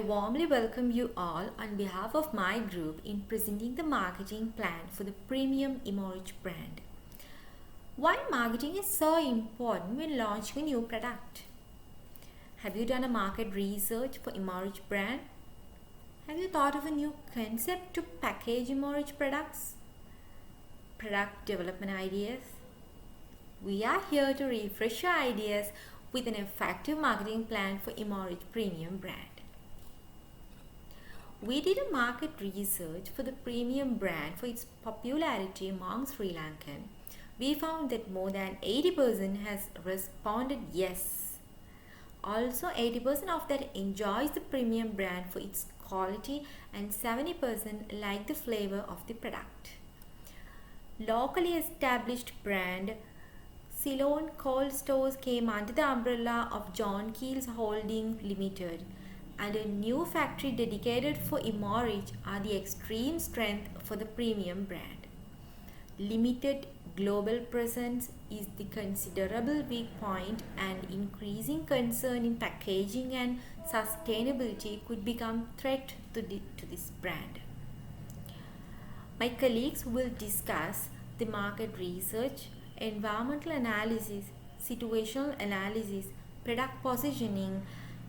warmly welcome you all on behalf of my group in presenting the marketing plan for the premium Emerge brand. Why marketing is so important when launching a new product? Have you done a market research for Emerge brand? Have you thought of a new concept to package Emerge products? Product development ideas? We are here to refresh your ideas with an effective marketing plan for Emerge premium brand. We did a market research for the premium brand for its popularity among Sri Lankan. We found that more than 80% has responded yes. Also, 80% of that enjoys the premium brand for its quality and 70% like the flavor of the product. Locally established brand Ceylon Cold Stores came under the umbrella of John Keel's Holding Limited, and a new factory dedicated for Emerge are the extreme strength for the premium brand. Limited global presence is the considerable weak point, and increasing concern in packaging and sustainability could become threat to this brand. My colleagues will discuss the market research, environmental analysis, situational analysis, product positioning,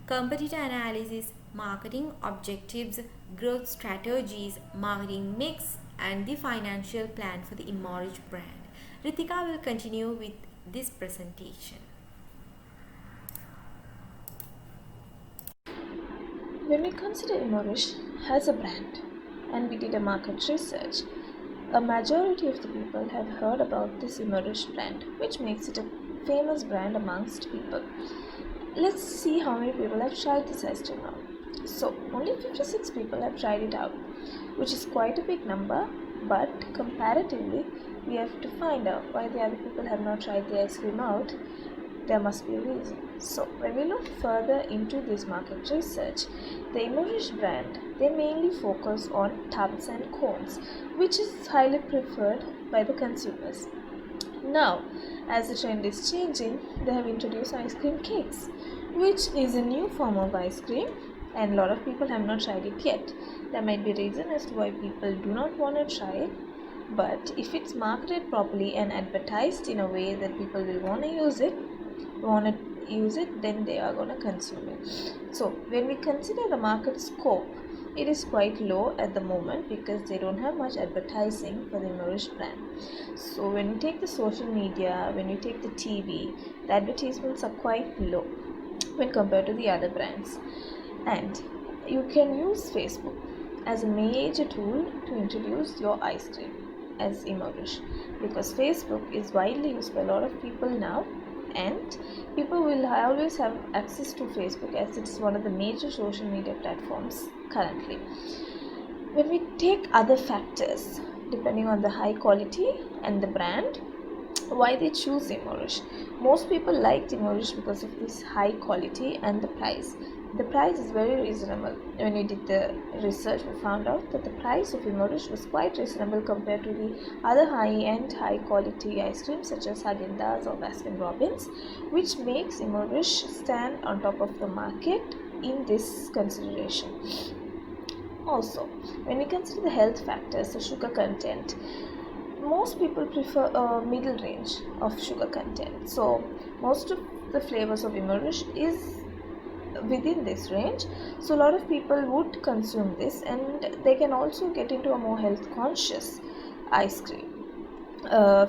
competitor analysis, marketing objectives, growth strategies, marketing mix, and the financial plan for the Emerge brand. Ritika will continue with this presentation. When we consider Emerge as a brand and we did a market research, a majority of the people have heard about this Emerge brand, which makes it a famous brand amongst people. Let's see how many people have tried this ice cream now. So, only 56 people have tried it out, which is quite a big number, but comparatively, we have to find out why the other people have not tried the ice cream out. There must be a reason. So, when we look further into this market research, the Emerge brand, they mainly focus on tubs and cones, which is highly preferred by the consumers. Now, as the trend is changing, they have introduced ice cream cakes, which is a new form of ice cream, and a lot of people have not tried it yet. There might be a reason as to why people do not want to try it, but if it's marketed properly and advertised in a way that people will want to use it, then they are going to consume it. So, when we consider the market scope, it is quite low at the moment because they don't have much advertising for the Emerge brand. So when you take the social media, when you take the TV, the advertisements are quite low when compared to the other brands. And you can use Facebook as a major tool to introduce your ice cream as Emerge, because Facebook is widely used by a lot of people now, and people will always have access to Facebook as it's one of the major social media platforms currently. When we take other factors, depending on the high quality and the brand, why they choose Emerge. Most people liked Emerge because of this high quality and the price. The price is very reasonable. When we did the research, we found out that the price of Emerge was quite reasonable compared to the other high-end, high-quality ice creams such as Häagen-Dazs or Baskin Robbins, which makes Emerge stand on top of the market in this consideration. Also, when we consider the health factors, the sugar content, most people prefer a middle range of sugar content. So, most of the flavors of Emerge is within this range, so a lot of people would consume this, and they can also get into a more health conscious ice cream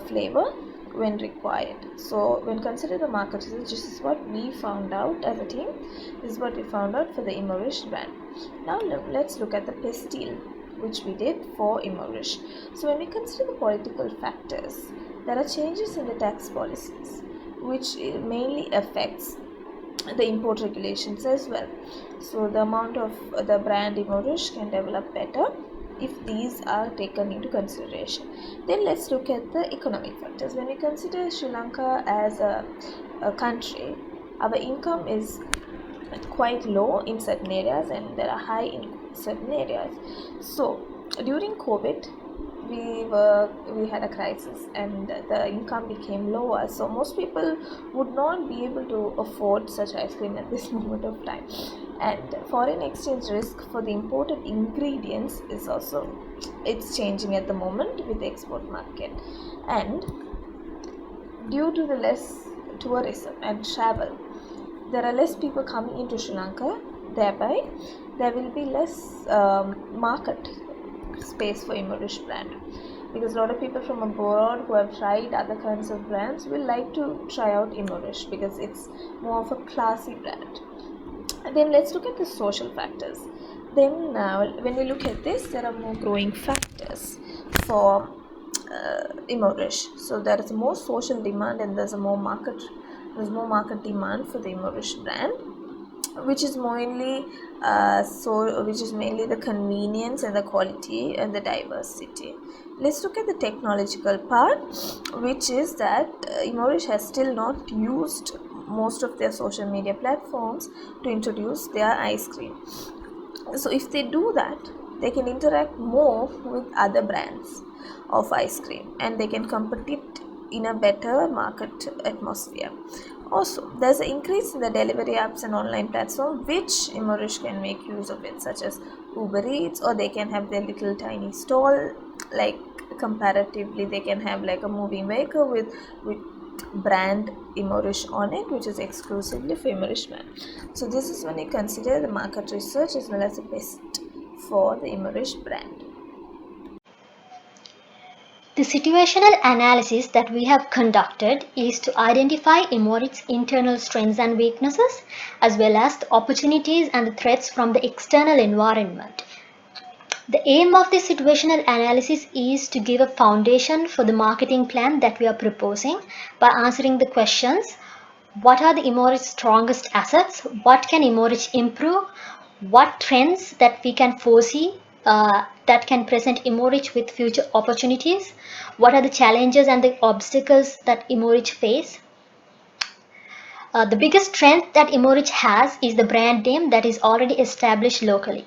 flavor when required. So when consider the market research, this is what we found out as a team. This is what we found out for the Emerge brand. Now let's look at the pastille which we did for Emerge. So when we consider the political factors, there are changes in the tax policies which mainly affects the import regulations as well. So the amount of the brand Emerge can develop better if these are taken into consideration. Then let's look at the economic factors. When we consider Sri Lanka as a country, our income is quite low in certain areas and there are high in certain areas. So during COVID, we had a crisis and the income became lower, so most people would not be able to afford such ice cream at this moment of time. And foreign exchange risk for the imported ingredients is also, it's changing at the moment with the export market. And due to the less tourism and travel, there are less people coming into Sri Lanka, thereby there will be less market space for Imurish brand, because a lot of people from abroad who have tried other kinds of brands will like to try out Imurish because it's more of a classy brand. And then let's look at the social factors. Then when we look at this, there are more growing factors for Imurish. So there is more social demand and there's more market demand for the Imurish brand, which is mainly the convenience and the quality and the diversity. Let's look at the technological part, which is that Imurish has still not used most of their social media platforms to introduce their ice cream. So if they do that, they can interact more with other brands of ice cream and they can compete in a better market atmosphere. Also, there's an increase in the delivery apps and online platform which Imurish can make use of it, such as Uber Eats, or they can have their little tiny stall. Like comparatively, they can have like a moving vehicle with brand Imurish on it, which is exclusively for Imurish brand. So this is when you consider the market research as well as the best for the Imurish brand. The situational analysis that we have conducted is to identify Imurich's internal strengths and weaknesses, as well as the opportunities and the threats from the external environment. The aim of this situational analysis is to give a foundation for the marketing plan that we are proposing by answering the questions: what are the Imurich's strongest assets? What can Imurich improve? What trends that we can foresee that can present Imurich with future opportunities? What are the challenges and the obstacles that Imurich face? The biggest strength that Imurich has is the brand name that is already established locally.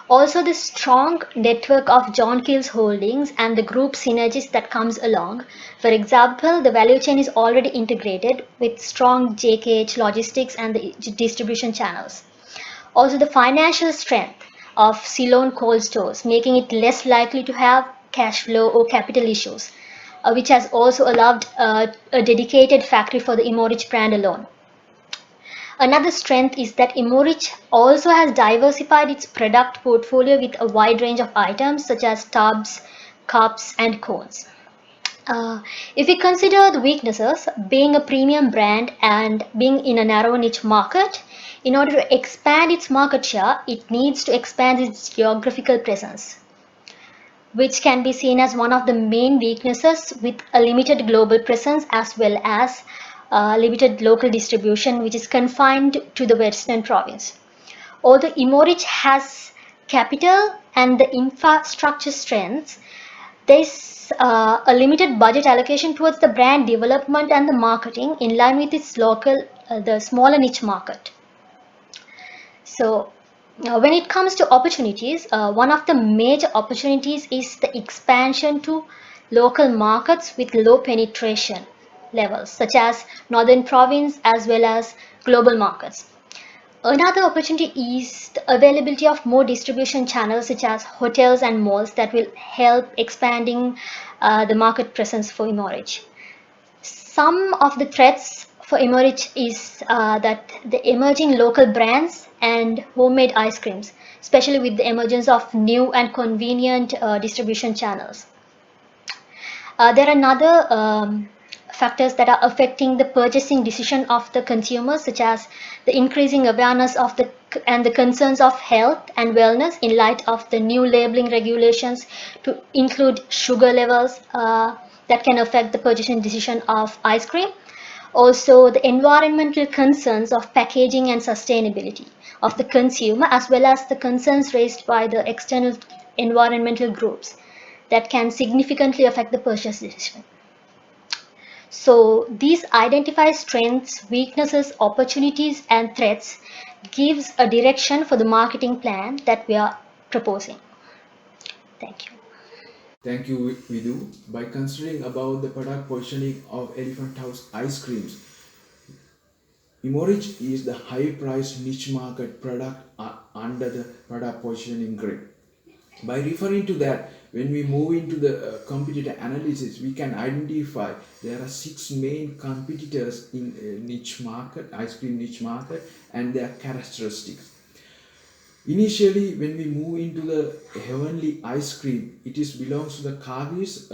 Also, the strong network of John Keel's holdings and the group synergies that comes along. For example, the value chain is already integrated with strong JKH logistics and the distribution channels. Also, the financial strength of Ceylon cold stores, making it less likely to have cash flow or capital issues, which has also allowed a dedicated factory for the Imurich brand alone. Another strength is that Imurich also has diversified its product portfolio with a wide range of items such as tubs, cups, and cones. If we consider the weaknesses, being a premium brand and being in a narrow niche market, in order to expand its market share, it needs to expand its geographical presence, which can be seen as one of the main weaknesses, with a limited global presence as well as limited local distribution, which is confined to the Western province. Although Imurich has capital and the infrastructure strengths, there is a limited budget allocation towards the brand development and the marketing in line with its local, the smaller niche market. So, when it comes to opportunities, one of the major opportunities is the expansion to local markets with low penetration levels, such as Northern Province as well as global markets. Another opportunity is the availability of more distribution channels such as hotels and malls that will help expanding the market presence for Imurich. Some of the threats for Imurich is that the emerging local brands and homemade ice creams, especially with the emergence of new and convenient distribution channels. There are another factors that are affecting the purchasing decision of the consumers, such as the increasing awareness of the concerns of health and wellness in light of the new labeling regulations to include sugar levels that can affect the purchasing decision of ice cream. Also, the environmental concerns of packaging and sustainability of the consumer, as well as the concerns raised by the external environmental groups that can significantly affect the purchase decision. So these identify strengths, weaknesses, opportunities, and threats gives a direction for the marketing plan that we are proposing. Thank you. Thank you, Vidu. By considering about the product positioning of Elephant House ice creams, Emorich is the high-priced niche market product under the product positioning grid. By referring to that, when we move into the competitor analysis, we can identify there are six main competitors in niche market, ice cream niche market, and their characteristics. Initially, when we move into the Heavenly Ice Cream, it is belongs to the Cargill's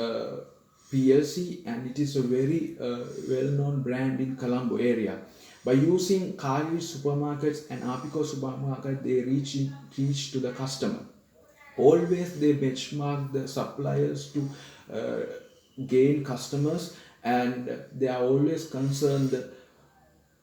PLC, and it is a very well-known brand in Colombo area. By using Cargill supermarkets and Apico supermarket, they reach to the customer. Always they benchmark the suppliers to gain customers, and they are always concerned the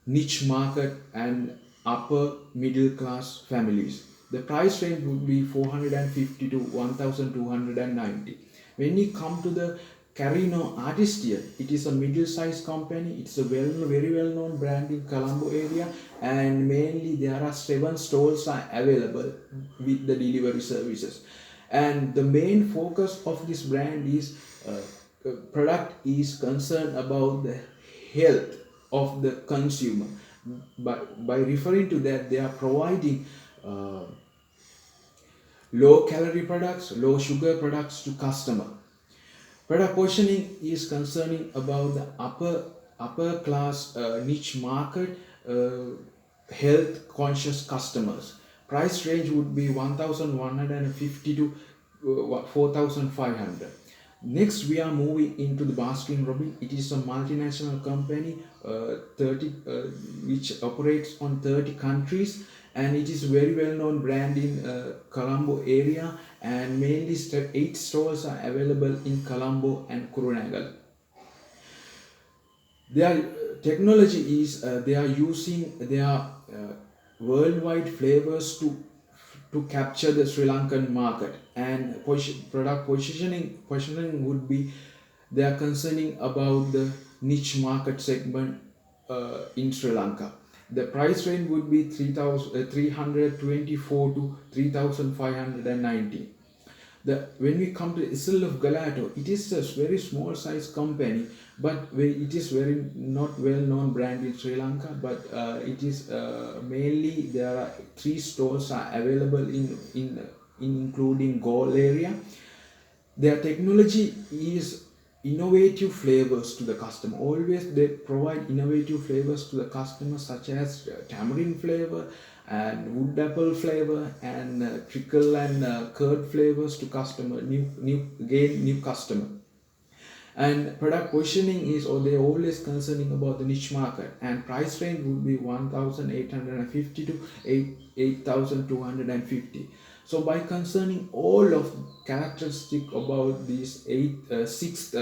niche market and upper middle class families. The price range would be 450 to 1290. When you come to the Carino Artistia, it is a middle-sized company. It's a very well-known brand in Colombo area, and mainly there are 7 stores are available with the delivery services. And the main focus of this brand is product is concerned about the health of the consumer. But by referring to that, they are providing low calorie products, low sugar products to customer. Product positioning is concerning about the upper class niche market, health conscious customers. Price range would be 1150 to 4500. Next, we are moving into the Baskin Robbins. It is a multinational company, which operates on 30 countries, and it is very well known brand in Colombo area, and mainly 8 stores are available in Colombo and Kurunegala. Their technology is they are using their worldwide flavors to capture the Sri Lankan market, and product positioning would be they are concerning about the niche market segment in Sri Lanka. The price range would be 324 to 3590. When we come to Isle of Galato, it is a very small size company, but it is very not well known brand in Sri Lanka. But it is mainly there are 3 stores are available in including Gaul area. Their technology is innovative flavors to the customer. Always they provide innovative flavors to the customer, such as tamarind flavor and wood apple flavor and trickle and curd flavors to customer, new customer. And product positioning is, or they always concerning about the niche market, and price range would be 1850 to 8250. So by concerning all of characteristic about these 6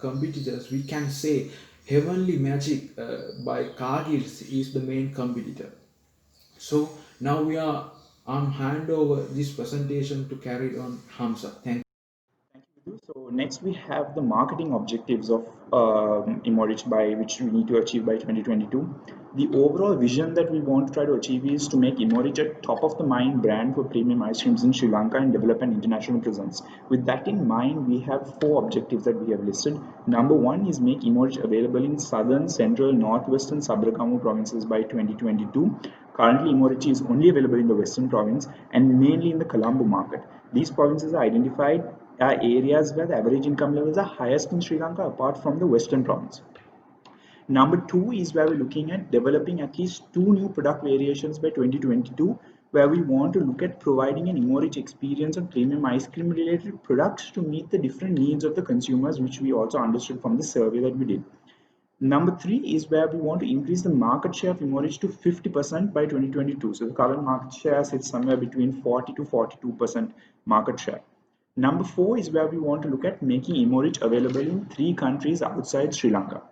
competitors, we can say Heavenly Magic by Cargill's is the main competitor. So now I'm hand over this presentation to carry on Hamza. Thank you. So next we have the marketing objectives of Emorich, by which we need to achieve by 2022. The overall vision that we want to try to achieve is to make Emorich a top of the mind brand for premium ice creams in Sri Lanka and develop an international presence. With that in mind, we have 4 objectives that we have listed. Number 1 is make Emorich available in southern, central, northwestern Sabaragamu provinces by 2022. Currently, Emorich is only available in the western province and mainly in the Colombo market. These provinces are identified are areas where the average income levels are highest in Sri Lanka apart from the western province. Number 2 is where we're looking at developing at least 2 new product variations by 2022, where we want to look at providing an Emorich experience on premium ice cream related products to meet the different needs of the consumers, which we also understood from the survey that we did. Number 3 is where we want to increase the market share of Emorich to 50% by 2022. So the current market share sits somewhere between 40 to 42% market share. Number 4 is where we want to look at making Emorich available in 3 countries outside Sri Lanka.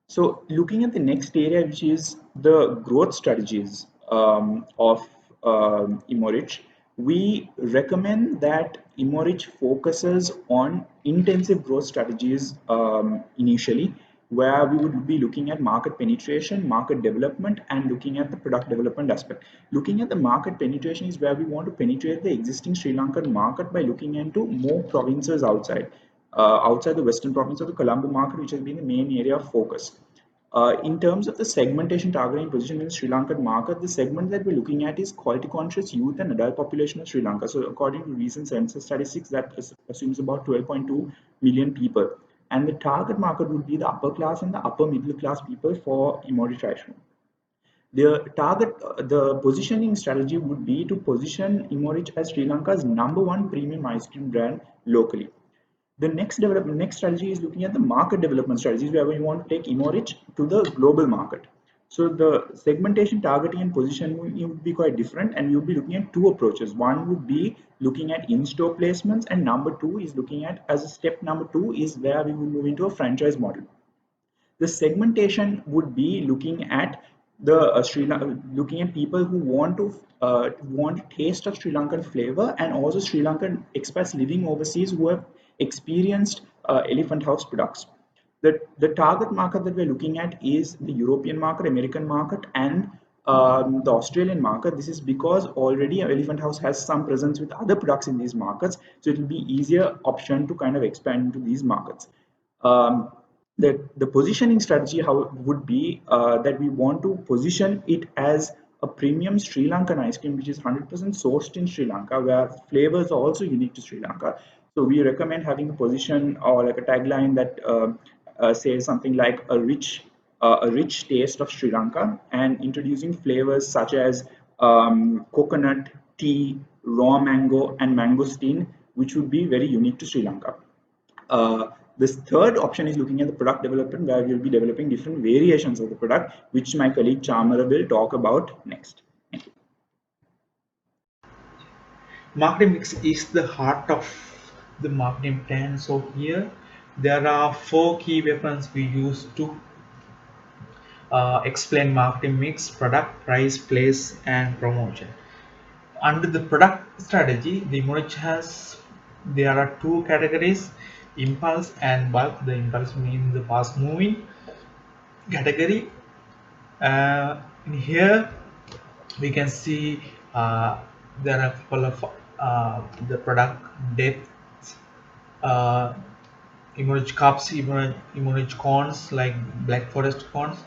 So looking at the next area, which is the growth strategies of Emorich, we recommend that Emorich focuses on intensive growth strategies initially, where we would be looking at market penetration, market development, and looking at the product development aspect. Looking at the market penetration is where we want to penetrate the existing Sri Lankan market by looking into more provinces outside the western province of the Colombo market, which has been the main area of focus. In terms of the segmentation, targeting, position in the Sri Lankan market, the segment that we're looking at is quality conscious youth and adult population of Sri Lanka. So according to recent census statistics, that assumes about 12.2 million people. And the target market would be the upper class and the upper middle class people for Immorich ice cream. The positioning strategy would be to position Immorich as Sri Lanka's #1 premium ice cream brand locally. The next strategy is looking at the market development strategies, where we want to take Immorich to the global market. So the segmentation, targeting, and positioning would be quite different, and you'll be looking at two approaches. One would be looking at in-store placements, and number two is looking at, as a step number two, is where we will move into a franchise model. The segmentation would be looking at the looking at people who want to taste of Sri Lankan flavor, and also Sri Lankan expats living overseas who have experienced Elephant House products. The target market that we're looking at is the European market, American market, and the Australian market. This is because already Elephant House has some presence with other products in these markets, so it will be easier option to kind of expand into these markets. The positioning strategy would be that we want to position it as a premium Sri Lankan ice cream, which is 100% sourced in Sri Lanka, where flavors are also unique to Sri Lanka. So we recommend having a position or like a tagline that says something like a rich taste of Sri Lanka, and introducing flavors such as coconut, tea, raw mango, and mangosteen, which would be very unique to Sri Lanka. This third option is looking at the product development, where we'll be developing different variations of the product, which my colleague Chamara will talk about next. Thank you. Marketing mix is the heart of the marketing plan. So here there are 4 key weapons we use to explain marketing mix: product, price, place, and promotion. Under the product strategy, the Immorich there are 2 categories: impulse and bulk. The impulse means the fast moving category. In here we can see there are a couple of the product depths, Immorich cups, Immorich cones like Black Forest cones,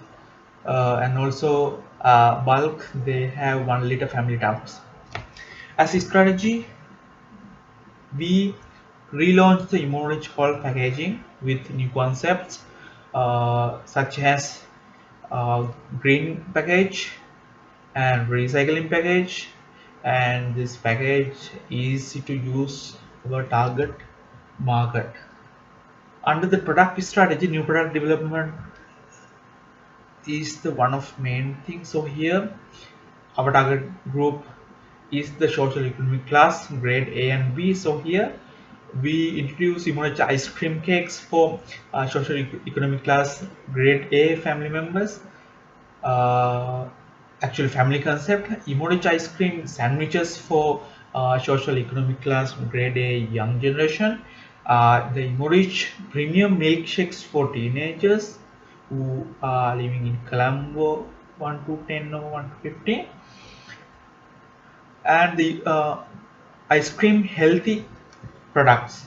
and also bulk, they have 1 liter family tubs. As a strategy, we relaunched the Immorich whole packaging with new concepts such as green package and recycling package, and this package is to use our target market. Under the product strategy, new product development is the one of main things. So here our target group is the social economic class, grade A and B. So here we introduce Immorich ice cream cakes for social economic class grade A family members. Actually family concept. Immorich ice cream sandwiches for social economic class grade A young generation. The Immorich premium milkshakes for teenagers who are living in Colombo 1 to 10 or 1 to 15, and the ice cream healthy products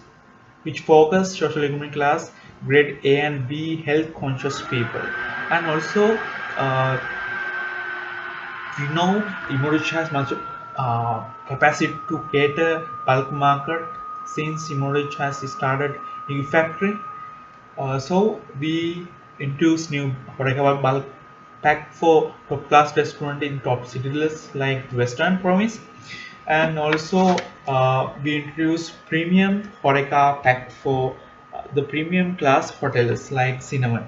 which focus social economic class grade A and B health conscious people. And also we know Immorich has much capacity to cater bulk market since Immorich has started new factory. So we introduce new Horeca bulk pack for top class restaurant in top city lists like Western Province, and also we introduce premium Horeca pack for the premium class hotels like Cinnamon.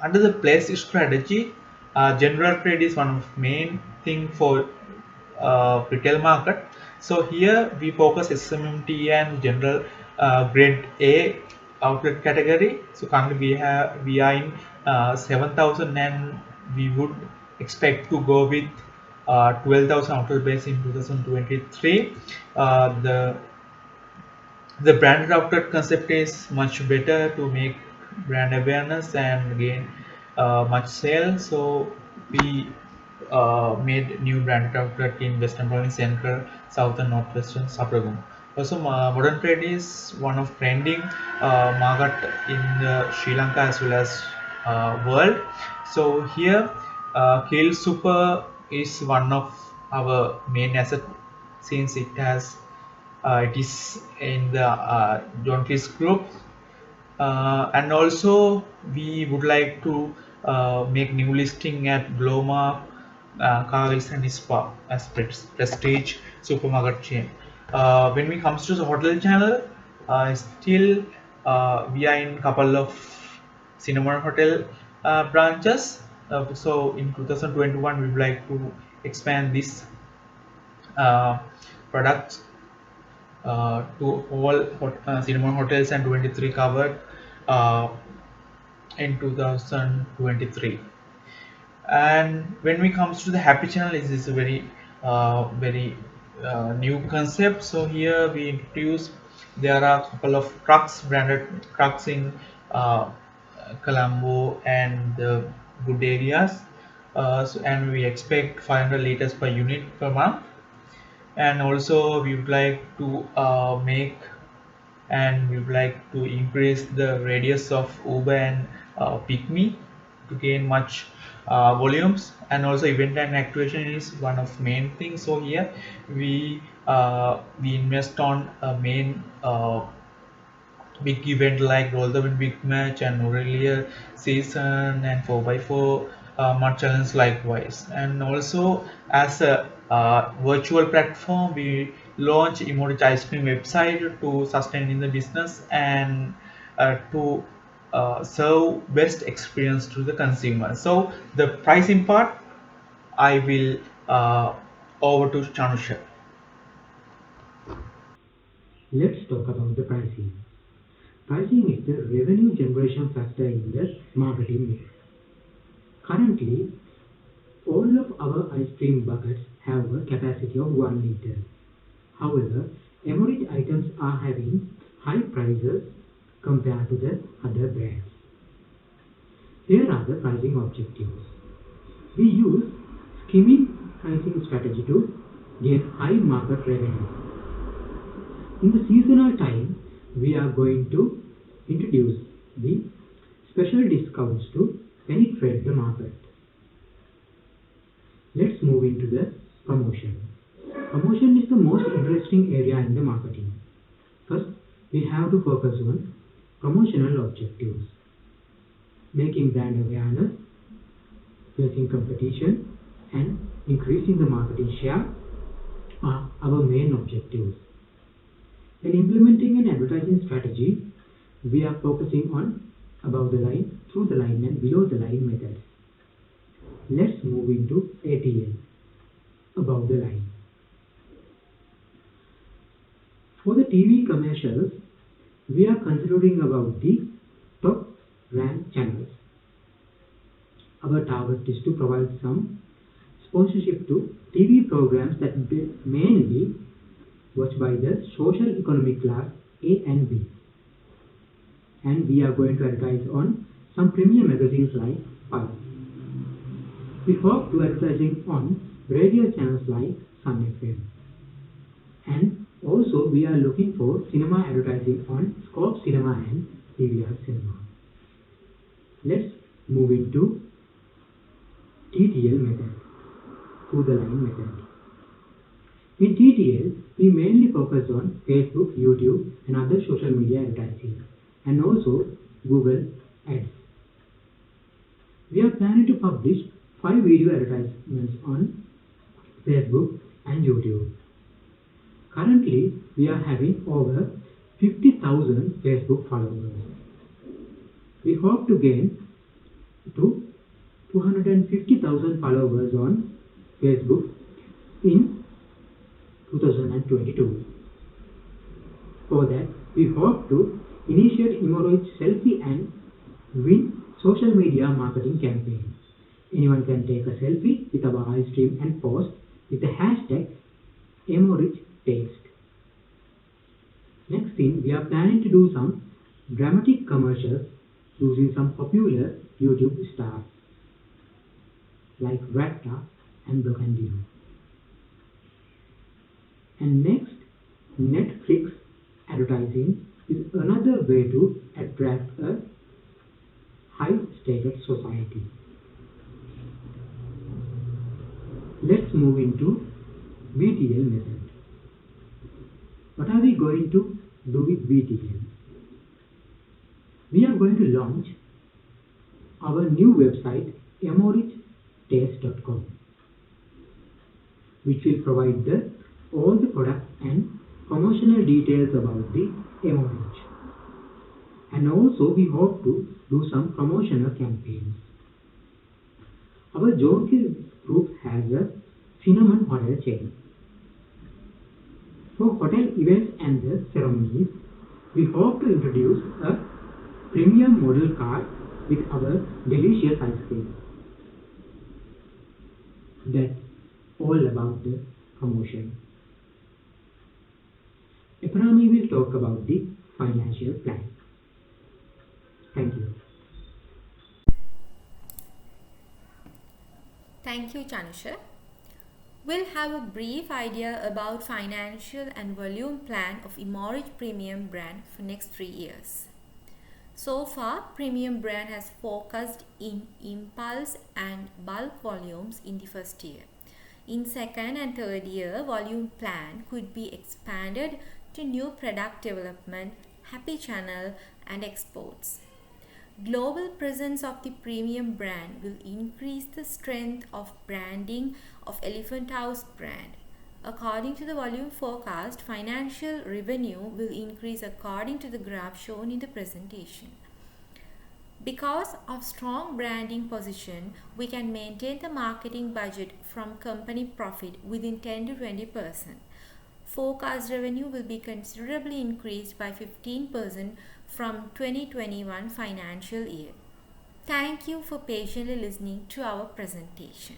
Under the place strategy, general trade is one of main thing for retail market. So here we focus SMMT and general grade A outlet category. So currently we are in 7,000, and we would expect to go with 12,000 outlet base in 2023. The branded outlet concept is much better to make brand awareness and gain much sales. So we made new brand outlet in Western Province, Central, South, and Northwestern Suburban. Also, modern trade is one of trending market in Sri Lanka as well as world. So here, Kale Super is one of our main asset since it is in the John Cleese group, and also we would like to make new listing at Gloma, Cargill and Ispa as prestige supermarket chain. When we comes to the hotel channel, still we are in couple of cinema hotel branches. So in 2021 we would like to expand this uh, product to all cinema hotels, and 23 covered uh, in 2023. And when we comes to the happy channel, this is a very new concept. So here we introduce, there are a couple of trucks, branded trucks in uh, Colombo and the good areas, and we expect 500 liters per unit per month. And also we would like to make and we would like to increase the radius of Uber and Pygmy to gain much volumes. And also event and activation is one of main things. So here we invest on a main big event like Roll the Win Big Match and Aurelia Season and 4x4 Mud Challenge likewise. And also as a virtual platform, we launch Emorich Ice Cream website to sustain in the business and to serve best experience to the consumer. So the pricing part, I will over to Chanusha. Let's talk about the pricing. Pricing is the revenue generation factor in the marketing mix. Currently, all of our ice cream buckets have a capacity of 1 liter. However, Emorich items are having high prices compared to the other brands. Here are the pricing objectives. We use skimming pricing strategy to gain high market revenue. In the seasonal time, we are going to introduce the special discounts to penetrate the market. Let's move into the promotion. Promotion is the most interesting area in the marketing. First, we have to focus on promotional objectives. Making brand awareness, facing competition, and increasing the marketing share are our main objectives. In implementing an advertising strategy, we are focusing on above the line, through the line, and below the line methods. Let's move into ATL, above the line. For the TV commercials, we are considering about the top ranked channels. Our target is to provide some sponsorship to TV programs that mainly watched by the social economic class A and B. And we are going to advertise on some premium magazines like Pulse. We hope to advertising on radio channels like Sun FM. And also we are looking for cinema advertising on Scope Cinema and PVR Cinema. Let's move into TTL method, through the line method. In TTL, we mainly focus on Facebook, YouTube, and other social media advertising, and also Google Ads. We are planning to publish 5 video advertisements on Facebook and YouTube. Currently, we are having over 50,000 Facebook followers. We hope to gain to 250,000 followers on Facebook in 2022. For that, we hope to initiate Emorich selfie and win social media marketing campaign. Anyone can take a selfie with our ice cream and post with the hashtag EmorichTaste. Next thing, we are planning to do some dramatic commercials using some popular YouTube stars like Vecta and Brocandio. And next, Netflix advertising is another way to attract a high status society. Let's move into VTL method. What are we going to do with VTL? We are going to launch our new website emorichtaste.com, which will provide all the product and promotional details about the Emorich. And also we hope to do some promotional campaigns. Our Jonki group has a cinnamon hotel chain. For hotel events and the ceremonies, we hope to introduce a premium model car with our delicious ice cream. That's all about the promotion. Economy will talk about the financial plan. Thank you. Thank you, Chanusha. We'll have a brief idea about financial and volume plan of Emorich Premium brand for next 3 years. So far, Premium brand has focused in impulse and bulk volumes in the first year. In second and third year, volume plan could be expanded to new product development, happy channel and exports. Global presence of the Premium brand will increase the strength of branding of Elephant House brand. According to the volume forecast, financial revenue will increase according to the graph shown in the presentation. Because of strong branding position, we can maintain the marketing budget from company profit within 10 to 20%. Forecast revenue will be considerably increased by 15% from 2021 financial year. Thank you for patiently listening to our presentation.